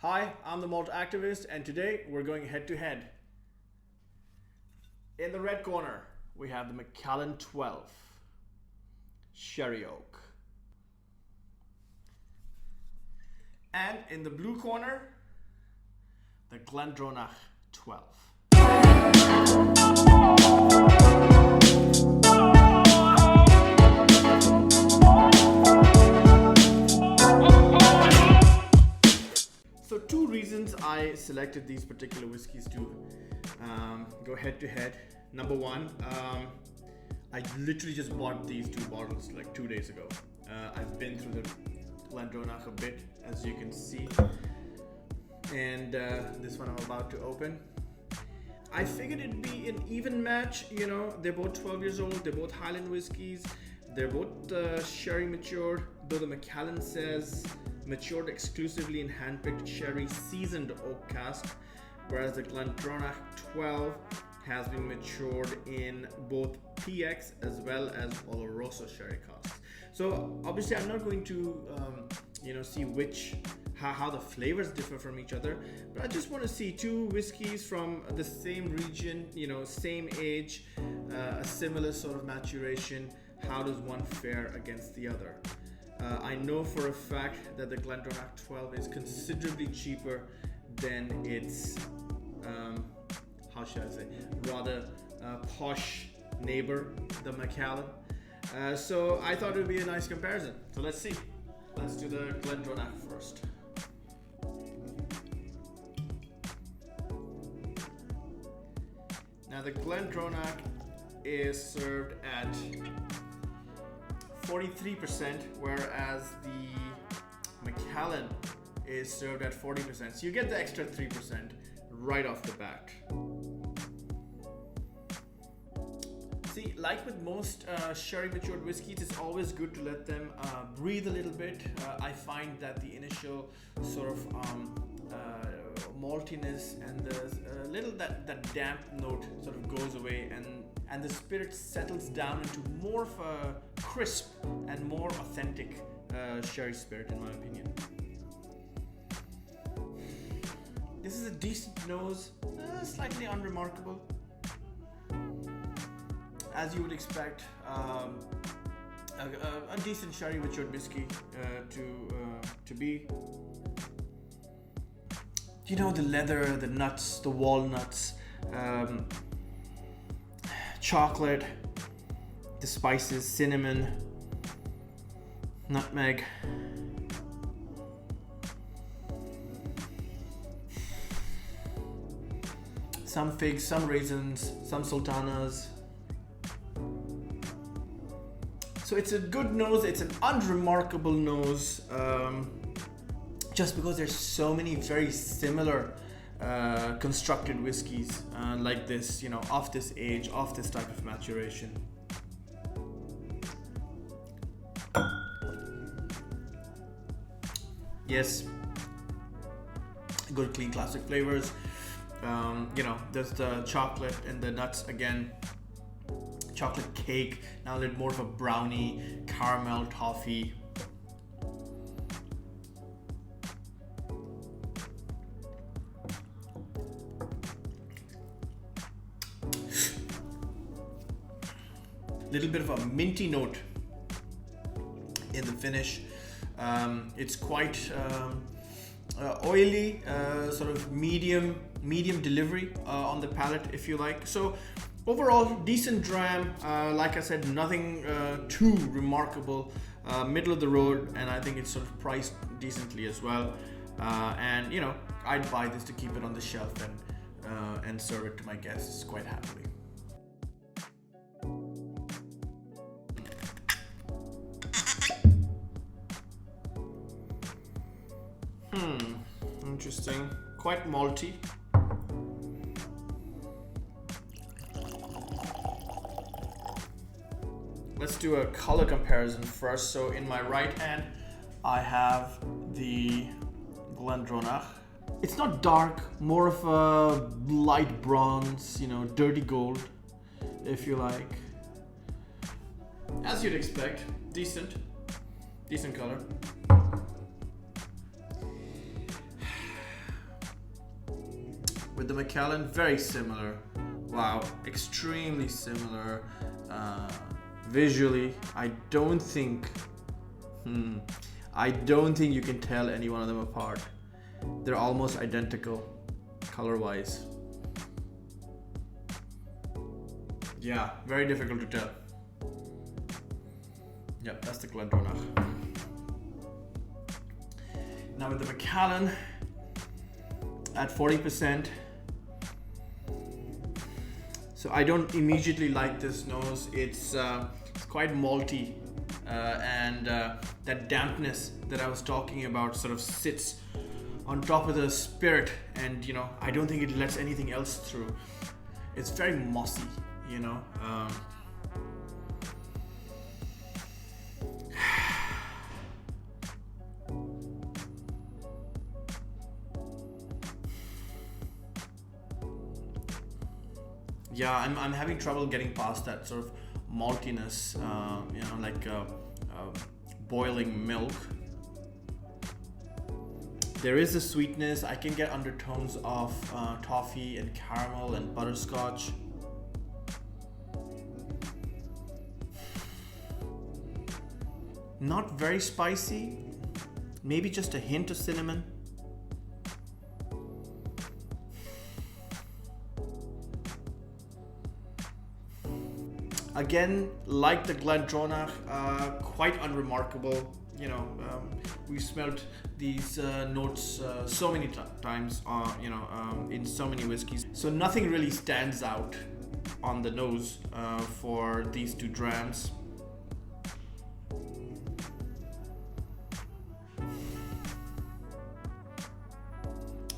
Hi, I'm the Malt activist, and today we're going head to head. In the red corner, we have the MACALLAN 12 Sherry Oak. And in the blue corner, the GLENDRONACH 12. So two reasons I selected these particular whiskeys to go head to head. Number one, I literally just bought these two bottles like 2 days ago. I've been through the GLENDRONACH a bit, as you can see, and this one I'm about to open. I figured it'd be an even match. You know, they're both 12 years old, they're both Highland whiskies, they're both sherry matured, though the MACALLAN says matured exclusively in hand-picked sherry seasoned oak cask, whereas the GLENDRONACH 12 has been matured in both PX as well as Oloroso sherry casks. So obviously I'm not going to see how the flavors differ from each other, but I just want to see two whiskeys from the same region, same age, a similar sort of maturation. How does one fare against the other? I know for a fact that the GLENDRONACH 12 is considerably cheaper than its, rather posh neighbor, the MACALLAN. So I thought it would be a nice comparison. So let's see. Let's do the GLENDRONACH first. Now the GLENDRONACH is served at 43%, whereas the MACALLAN is served at 40%. So you get the extra 3% right off the bat. See, like with most sherry matured whiskeys, it's always good to let them breathe a little bit. I find that the initial sort of maltiness and the little that damp note sort of goes away, and the spirit settles down into more of a crisp and more authentic sherry spirit, in my opinion. This is a decent nose, slightly unremarkable, as you would expect a decent sherry matured whiskey to be. You know, the leather, the nuts, the walnuts, chocolate, the spices, cinnamon, nutmeg. Some figs, some raisins, some sultanas. So it's a good nose, it's an unremarkable nose, just because there's so many very similar constructed whiskeys like this, of this age, of this type of maturation. Yes, good clean classic flavors. There's the chocolate and the nuts again. Chocolate cake, now a little more of a brownie, caramel, toffee. Little bit of a minty note in the finish. It's quite oily, sort of medium delivery on the palate, if you like. So overall, decent dram. Like I said, nothing too remarkable. Middle of the road, and I think it's sort of priced decently as well. And I'd buy this to keep it on the shelf and serve it to my guests quite happily. Interesting. Quite malty. Let's do a color comparison first. So in my right hand, I have the GLENDRONACH. It's not dark, more of a light bronze, dirty gold, if you like. As you'd expect, decent color. With the Macallan, very similar. Wow, extremely similar. Visually, I don't think you can tell any one of them apart. They're almost identical color-wise. Yeah, very difficult to tell. Yep, that's the GLENDRONACH. Now with the Macallan at 40%. So I don't immediately like this nose. It's quite malty, and that dampness that I was talking about sort of sits on top of the spirit, and you know, I don't think it lets anything else through. It's very mossy, you know. Yeah, I'm having trouble getting past that sort of maltiness, you know, like boiling milk. There is a sweetness. I can get undertones of toffee and caramel and butterscotch. Not very spicy, maybe just a hint of cinnamon. Again, like the GLENDRONACH, quite unremarkable. You know, we smelled these notes so many times, you know, in so many whiskeys. So nothing really stands out on the nose for these two drams.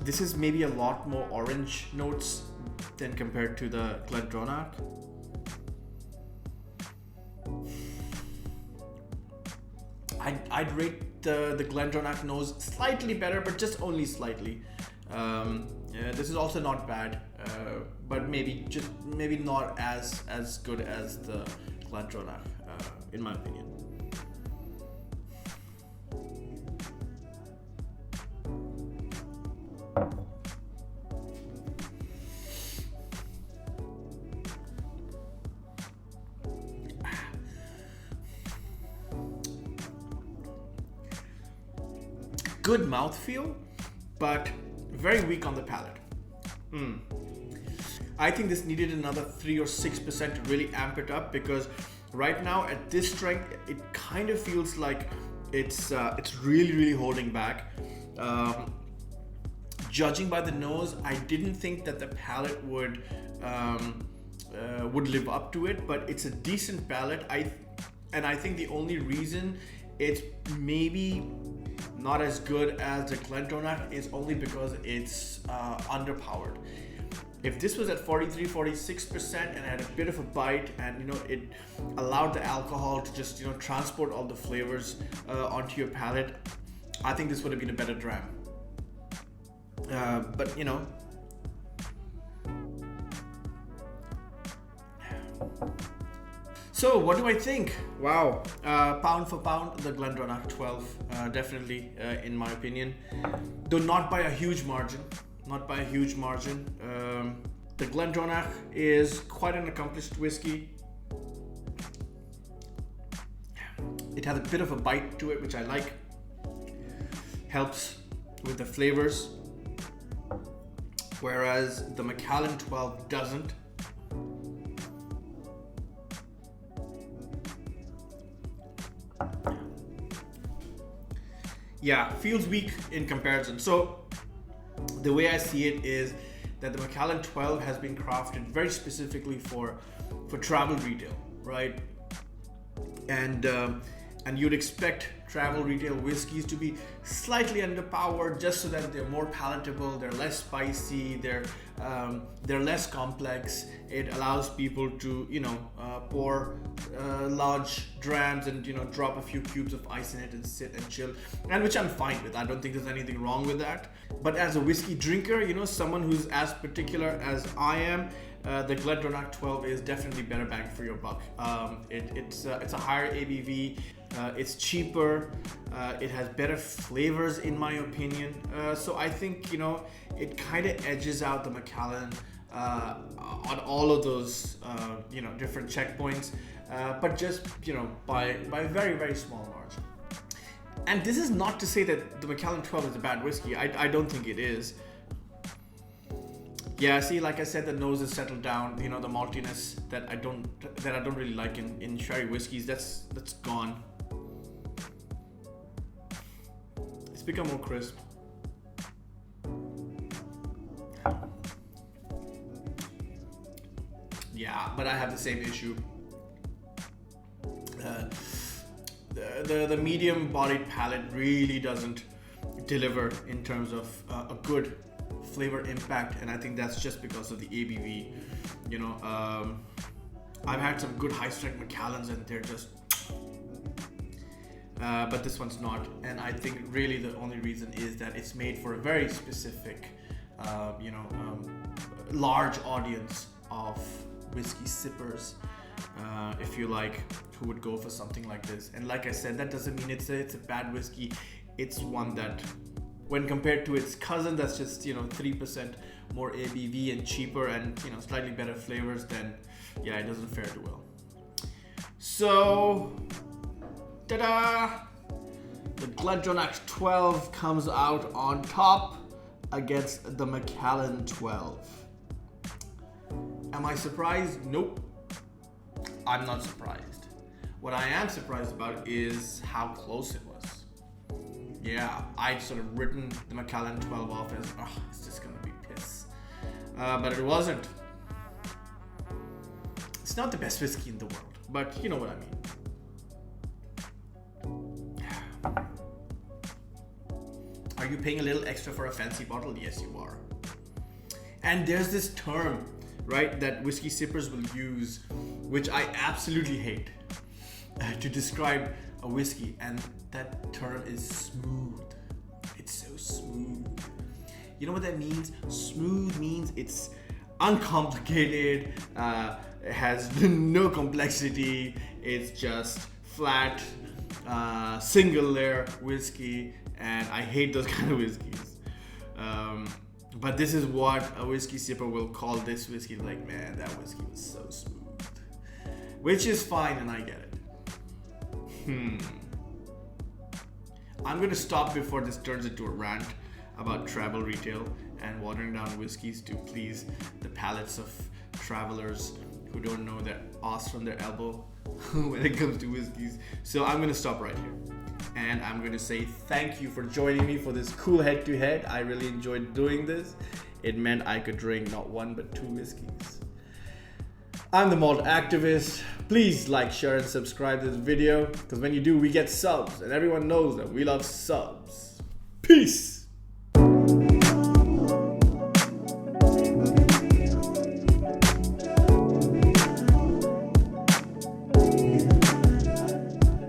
This is maybe a lot more orange notes than compared to the GLENDRONACH. I'd rate the GLENDRONACH nose slightly better, but just only slightly. Yeah, this is also not bad, but maybe not as good as the GLENDRONACH, in my opinion. Good mouthfeel, but very weak on the palate. I think this needed another 3 or 6% to really amp it up, because right now at this strength, it kind of feels like it's really holding back. Judging by the nose, I didn't think that the palate would live up to it, but it's a decent palate. I think the only reason it's maybe not as good as the GLENDRONACH is only because it's underpowered. If this was at 43-46% and had a bit of a bite, and you know, it allowed the alcohol to just, you know, transport all the flavors onto your palate, I think this would have been a better dram. But you know, so what do I think? Wow, pound for pound, the GLENDRONACH 12, definitely, in my opinion, though not by a huge margin. The GLENDRONACH is quite an accomplished whiskey. It has a bit of a bite to it, which I like. Helps with the flavors, whereas the MACALLAN 12 doesn't. Yeah, feels weak in comparison. So the way I see it is that the MACALLAN 12 has been crafted very specifically for travel retail, right? And you'd expect travel retail whiskeys to be slightly underpowered, just so that they're more palatable, they're less spicy, they're less complex. It allows people to, you know, pour large drams and, you know, drop a few cubes of ice in it and sit and chill, and which I'm fine with. I don't think there's anything wrong with that. But as a whiskey drinker, you know, someone who's as particular as I am, the GLENDRONACH 12 is definitely better bang for your buck. It's a higher ABV. It's cheaper. It has better flavors in my opinion. So I think, you know, it kind of edges out the Macallan on all of those, you know, different checkpoints, but just, you know, by a very, very small margin. And this is not to say that the Macallan 12 is a bad whiskey. I don't think it is. Yeah, see, like I said, the nose is settled down. You know, the maltiness that I don't really like in sherry whiskeys, that's gone. It's become more crisp. Yeah, but I have the same issue. The medium-bodied palate really doesn't deliver in terms of a good flavor impact, and I think that's just because of the ABV. You know, I've had some good high-strength Macallans, and they're just. But this one's not, and I think really the only reason is that it's made for a very specific, you know, large audience of whiskey sippers, if you like, who would go for something like this. And like I said, that doesn't mean it's a bad whiskey. It's one that, when compared to its cousin, that's just, you know, 3% more ABV and cheaper and, you know, slightly better flavors, then yeah, it doesn't fare too well. So, ta-da! The GLENDRONACH 12 comes out on top against the Macallan 12. Am I surprised? Nope. I'm not surprised. What I am surprised about is how close it was. Yeah, I'd sort of written the Macallan 12 off as, oh, it's just gonna be piss. But it wasn't. It's not the best whiskey in the world, but you know what I mean. Are you paying a little extra for a fancy bottle? Yes, you are. And there's this term, right, that whiskey sippers will use, which I absolutely hate, to describe a whiskey, and that term is smooth. It's so smooth. You know what that means? Smooth means it's uncomplicated, it has no complexity, it's just flat, single layer whiskey, and I hate those kind of whiskeys. But this is what a whiskey sipper will call this whiskey. Like, man, that whiskey was so smooth. Which is fine, and I get it. I'm gonna stop before this turns into a rant about travel retail and watering down whiskeys to please the palates of travelers who don't know their ass from their elbow when it comes to whiskeys. So I'm gonna stop right here. And I'm going to say thank you for joining me for this cool head-to-head. I really enjoyed doing this. It meant I could drink not one but two whiskeys. I'm the Malt Activist. Please like, share, and subscribe to this video, because when you do, we get subs, and everyone knows that we love subs. Peace!